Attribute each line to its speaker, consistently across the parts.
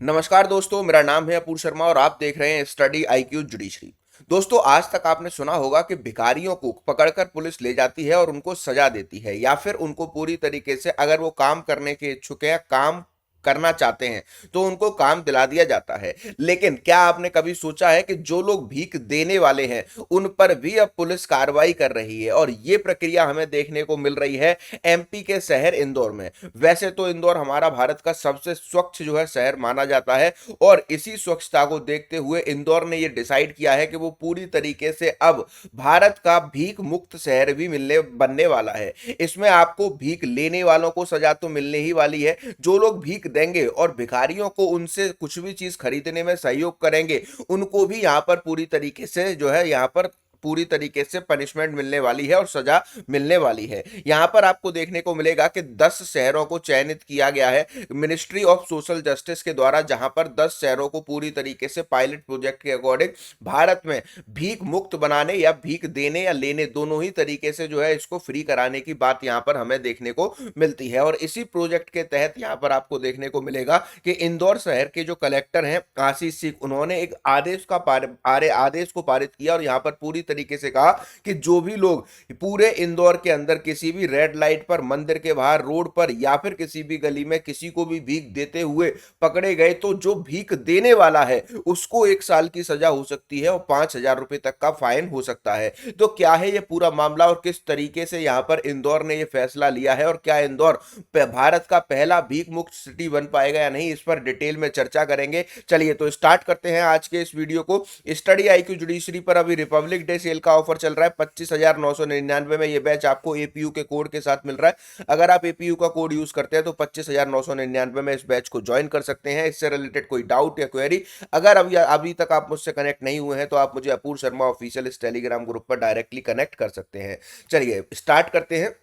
Speaker 1: नमस्कार दोस्तों, मेरा नाम है अपूर शर्मा और आप देख रहे हैं स्टडी आईक्यू जुडिशरी। दोस्तों, आज तक आपने सुना होगा कि भिखारियों को पकड़कर पुलिस ले जाती है और उनको सजा देती है, या फिर उनको पूरी तरीके से अगर वो काम करने के इच्छुक है, काम करना चाहते हैं, तो उनको काम दिला दिया जाता है। लेकिन क्या आपने कभी सोचा है कि जो लोग भीख देने वाले हैं उन पर भी अब पुलिस कार्रवाई कर रही है, और ये प्रक्रिया हमें देखने को मिल रही है एमपी के शहर इंदौर में। वैसे तो इंदौर हमारा भारत का सबसे स्वच्छ जो है शहर माना जाता है, और इसी स्वच्छता को देखते हुए इंदौर ने ये डिसाइड किया है कि वो पूरी तरीके से अब भारत का भीख मुक्त शहर भी मिलने बनने वाला है। इसमें आपको भीख लेने वालों को सजा तो मिलने ही वाली है, जो लोग भीख देंगे और भिखारियों को उनसे कुछ भी चीज खरीदने में सहयोग करेंगे उनको भी यहाँ पर पूरी तरीके से जो है यहाँ पर पूरी तरीके से पनिशमेंट मिलने वाली है और सजा मिलने वाली है। यहां पर आपको देखने को मिलेगा कि 10 शहरों को चयनित किया गया है मिनिस्ट्री ऑफ सोशल जस्टिस के द्वारा, जहां पर 10 शहरों को पूरी तरीके से पायलट प्रोजेक्ट के अकॉर्डिंग भारत में भीख मुक्त बनाने या भीख देने या लेने दोनों ही तरीके से जो है इसको फ्री कराने की बात यहां पर हमें देखने को मिलती है। और इसी प्रोजेक्ट के तहत यहां पर आपको देखने को मिलेगा कि इंदौर शहर के जो कलेक्टर हैं आशीष सिंह, उन्होंने एक आदेश को पारित किया और यहां पर पूरी तरीके से कहा कि जो भी लोग पूरे इंदौर के अंदर किसी भी रेड लाइट पर, मंदिर के बाहर, रोड पर या फिर किसी भी गली में किसी को भी भीख देते हुए पकड़े गए, तो जो भीख देने वाला है उसको 1 साल की सजा हो सकती है और 5,000 रुपए तक का फाइन हो सकता है। तो क्या है ये पूरा मामला और किस तरीके से यहां पर इंदौर ने ये फैसला लिया है, और क्या इंदौर भारत का पहला भीख मुक्त सिटी बन पाएगा या नहीं, इस पर डिटेल में चर्चा करेंगे। चलिए तो स्टार्ट करते हैं आज के इस वीडियो को। स्टडी आईक्यू जुडिशरी पर अभी रिपब्लिक डे सेल का ऑफर चल रहा है। 25,999 में ये बैच आपको एपीयू के कोड के साथ मिल रहा है। अगर आप एपीयू का कोड यूज करते हैं तो 25,999 में इस बैच को ज्वाइन कर सकते हैं। इससे रिलेटेड कोई डाउट या क्वेरी अगर अभी तक आप मुझसे कनेक्ट नहीं हुए हैं तो आप मुझे अपूर शर्मा ऑफिशियल इस टेलीग्राम ग्रुप पर डायरेक्टली कनेक्ट कर सकते हैं। चलिए स्टार्ट करते हैं।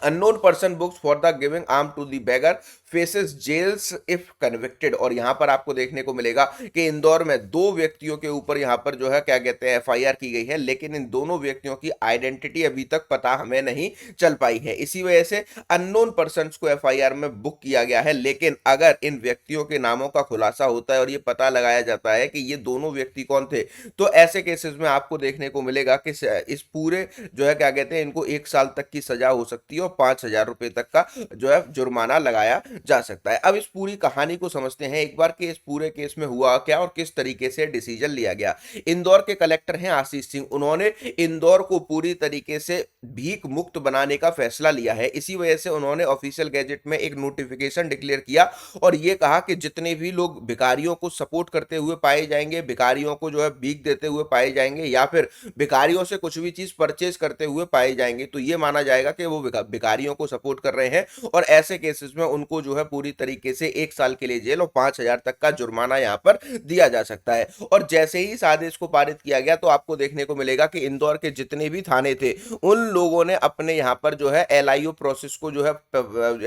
Speaker 1: Unknown person books for the giving arm to the beggar faces jails if convicted. और यहां पर आपको देखने को मिलेगा कि इंदौर में 2 व्यक्तियों के ऊपर यहां पर जो है क्या कहते हैं एफआईआर की गई है, लेकिन इन दोनों व्यक्तियों की आइडेंटिटी अभी तक पता हमें नहीं चल पाई है। इसी वजह से अननोन पर्सन को एफआईआर में बुक किया गया है। लेकिन अगर इन व्यक्तियों के नामों का खुलासा होता है और ये पता लगाया जाता है कि ये दोनों व्यक्ति कौन थे, तो ऐसे केसेस में आपको देखने को मिलेगा कि इस पूरे जो है क्या कहते हैं इनको 1 साल तक की सजा हो सकती है और 5,000 रुपए तक का जो है जुर्माना लगाया जा सकता है। अब इस पूरी कहानी को समझते हैं एक बार कि इस पूरे केस में हुआ क्या और किस तरीके से डिसीजन लिया गया। इंदौर के कलेक्टर हैं आशीष सिंह, उन्होंने इंदौर को पूरी तरीके से भीख मुक्त बनाने का फैसला लिया है। इसी वजह से उन्होंने ऑफिशियल गैजेट में एक नोटिफिकेशन डिक्लेयर किया और यह कहा कि जितने भी लोग भिखारियों को सपोर्ट करते हुए पाए जाएंगे, भिखारियों को जो है भीख देते हुए पाए जाएंगे या फिर भिखारियों से कुछ भी चीज परचेज करते हुए पाए जाएंगे, तो ये माना जाएगा कि वो भिखारियों को सपोर्ट कर रहे हैं, और ऐसे केसेस में उनको जो है पूरी तरीके से 1 साल के लिए जेल और 5,000 तक का जुर्माना यहां पर दिया जा सकता है। और जैसे ही इस आदेश को पारित किया गया तो आपको देखने को मिलेगा कि इंदौर के जितने भी थाने थे उन लोगों ने अपने यहां पर जो है एलआईओ प्रोसेस को जो है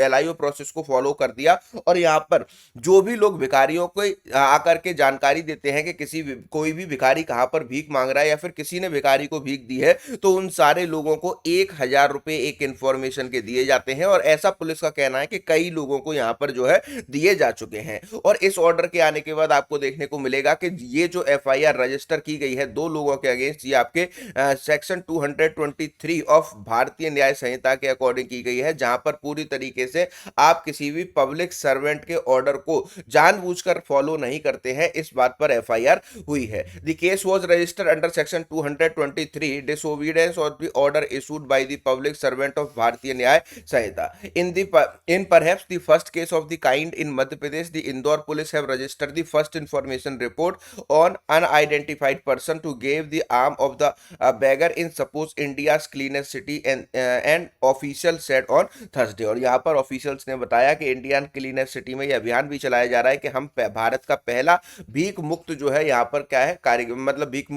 Speaker 1: एलआईओ प्रोसेस को फॉलो कर दिया, और यहां पर जो भी लोग भिखारियों को आकर के जानकारी देते हैं कि कोई भी भिखारी कहां पर भीख मांग रहा है या फिर किसी ने भिखारी को भीख दी है, तो उन सारे लोगों को 1,000 रुपए एक इंफॉर्मेशन के दिए जाते हैं। और ऐसा पुलिस का कहना है कि कई लोगों को यहां पर जो है दिए जा चुके हैं। और इस ऑर्डर के आने के बाद आपको देखने को मिलेगा कि ये जो एफआईआर रजिस्टर की गई है 2 लोगों के अगेंस्ट, ये आपके सेक्शन 223 ऑफ भारतीय न्याय संहिता के अकॉर्डिंग की गई है, जहां पर पूरी तरीके से आप किसी भी पब्लिक सर्वेंट के ऑर्डर को जानबूझकर फॉलो नहीं करते हैं, इस बात पर एफआईआर हुई है। The case was registered under section 223 disobedience of the order issued by the public servant of भारतीय न्याय संहिता। In perhaps the first case of the kind in Madhya Pradesh, the Indore police have registered the first information report on unidentified person to give the arm of the beggar in suppose India's cleanest city, and official said on Thursday। और यहाँ पर officials ने बताया कि Indian cleanest city में यह अभियान भी चलाया जा रहा है कि हम भारत का पहला भीख मुक्त जो है यहाँ पर क्या है कार्य मतलब भीख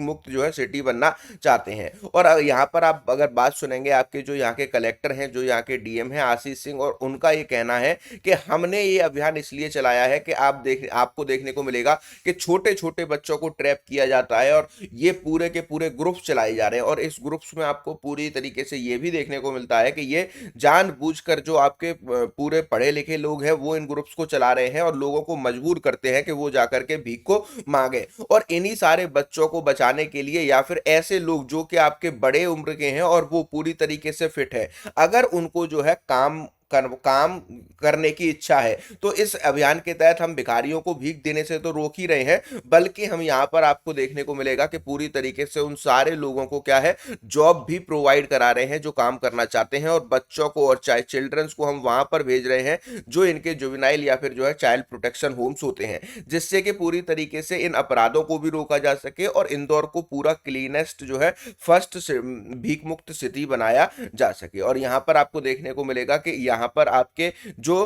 Speaker 1: मुक्त जो है सिटी बनना चाहते हैं। और यहाँ पर आप अगर बात सुनेंगे, आपके जो यहाँ के कलेक्टर हैं, जो यहाँ के डीएम हैं आशीष सिंह, और उनका ये कहना है कि हमने ये अभियान इसलिए चलाया है कि आपको देखने को मिलेगा कि छोटे छोटे बच्चों को ट्रैप किया जाता है और ये पूरे के पूरे ग्रुप्स चलाए जा रहे हैं। और इस ग्रुप्स में आपको पूरी तरीके से ये भी देखने को मिलता है कि ये जानबूझकर जो आपके पूरे पढ़े लिखे लोग हैं वो इन ग्रुप्स को चला रहे हैं और लोगों को मजबूर करते हैं कि वो जाकर के भीख को मांगे। और इन्हीं सारे बच्चों को बचाने के लिए, या फिर ऐसे लोग जो कि आपके बड़े उम्र के हैं और वो पूरी तरीके से फिट है, अगर उनको जो है काम करने की इच्छा है, तो इस अभियान के तहत हम भिखारियों को भीख देने से तो रोक ही रहे हैं, बल्कि हम यहां पर आपको देखने को मिलेगा कि पूरी तरीके से उन सारे लोगों को क्या है, जॉब भी प्रोवाइड करा रहे हैं जो काम करना चाहते हैं। और बच्चों को और चाहे चिल्ड्रंस को हम वहां पर भेज रहे हैं जो इनके जुवेनाइल या फिर जो है चाइल्ड प्रोटेक्शन होम्स होते हैं, जिससे कि पूरी तरीके से इन अपराधों को भी रोका जा सके और इंदौर को पूरा क्लीनेस्ट जो है फर्स्ट भीख मुक्त सिटी बनाया जा सके। और यहां पर आपको देखने को मिलेगा कि यहां पर आपके जो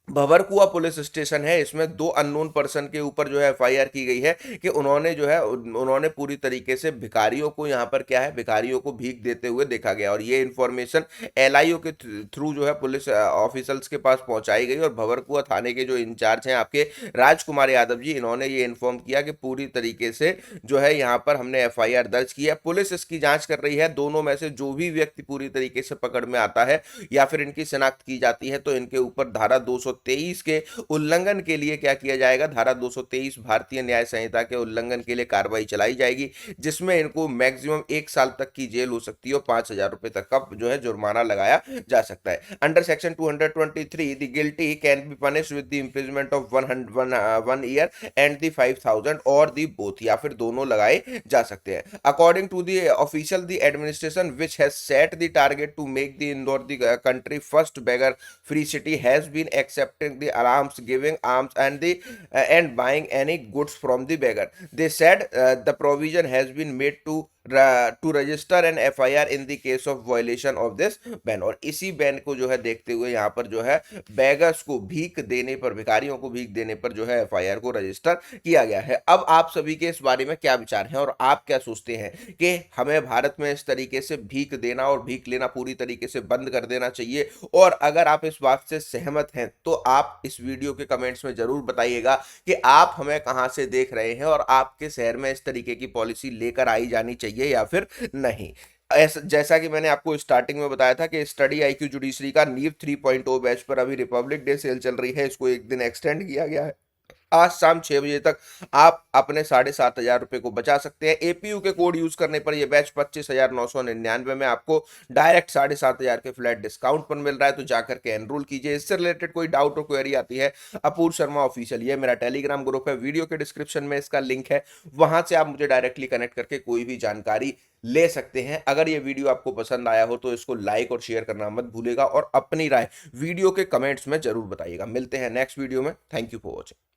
Speaker 1: भंवरकुआ पुलिस स्टेशन है, इसमें दो अननोन पर्सन के ऊपर जो है एफआईआर की गई है कि उन्होंने जो है उन्होंने पूरी तरीके से भिखारियों को यहाँ पर क्या है, भिखारियों को भीख देते हुए देखा गया। और ये इन्फॉर्मेशन एलआईओ के थ्रू जो है पुलिस ऑफिसर्स के पास पहुंचाई गई। और भंवरकुआ थाने के जो इंचार्ज हैं आपके राजकुमार यादव जी, इन्होंने ये इन्फॉर्म किया कि पूरी तरीके से जो है यहाँ पर हमने एफआईआर दर्ज की है, पुलिस इसकी जांच कर रही है। दोनों में से जो भी व्यक्ति पूरी तरीके से पकड़ में आता है या फिर इनकी शिनाख्त की जाती है, तो इनके ऊपर धारा 223 के उल्लंघन के लिए क्या किया जाएगा, धारा 223 भारतीय न्याय संहिता के उल्लंघन के लिए कार्रवाई चलाई जाएगी, जिसमें इनको मैक्सिमम 1 साल तक की जेल हो सकती है और 5,000 रुपए तक का जो है जुर्माना लगाया जा सकता है। Under section 223 the guilty can be punished with the imprisonment of 1 year and the 5,000 और दी बोथ, या फिर दोनों लगाए जा सकते हैं। According to the official the administration which has set the target to make the Indore the country first beggar free city has been accepting the alms, giving alms and buying any goods from the beggar. They said the provision has been made to register an FIR in the case of violation of this ban। और इसी ban को जो है देखते हुए यहाँ पर जो है बेगर्स को भीख देने पर, भिखारियों को भीख देने पर जो है FIR को रजिस्टर किया गया है। अब आप सभी के इस बारे में क्या विचार हैं और आप क्या सोचते हैं कि हमें भारत में इस तरीके से भीख देना और भीख लेना पूरी तरीके से बंद कर देना चाहिए? और अगर आप इस बात से सहमत हैं तो आप इस वीडियो के कमेंट्स में जरूर बताइएगा कि आप हमें कहां से देख रहे हैं और आपके शहर में इस तरीके की पॉलिसी लेकर आई जानी चाहिए या फिर नहीं। जैसा कि मैंने आपको स्टार्टिंग में बताया था कि स्टडी आईक्यू जुडिशरी का नीव 3.0 बैच पर अभी रिपब्लिक डे सेल चल रही है, इसको एक दिन एक्सटेंड किया गया है। आज शाम 6 बजे तक आप अपने 7,500 रुपए को बचा सकते हैं। एपीयू के कोड यूज करने पर यह बैच 25,999 में आपको डायरेक्ट 7,500 के फ्लैट डिस्काउंट पर मिल रहा है, तो जाकर के एनरोल कीजिए। इससे रिलेटेड कोई डाउट और क्वेरी आती है, अपूर्व शर्मा ऑफिशियल ये मेरा टेलीग्राम ग्रुप है, वीडियो के डिस्क्रिप्शन में इसका लिंक है, वहां से आप मुझे डायरेक्टली कनेक्ट करके कोई भी जानकारी ले सकते हैं। अगर ये वीडियो आपको पसंद आया हो तो इसको लाइक और शेयर करना मत भूलेगा और अपनी राय वीडियो के कमेंट्स में जरूर बताइएगा। मिलते हैं नेक्स्ट वीडियो में। Thank you for watching.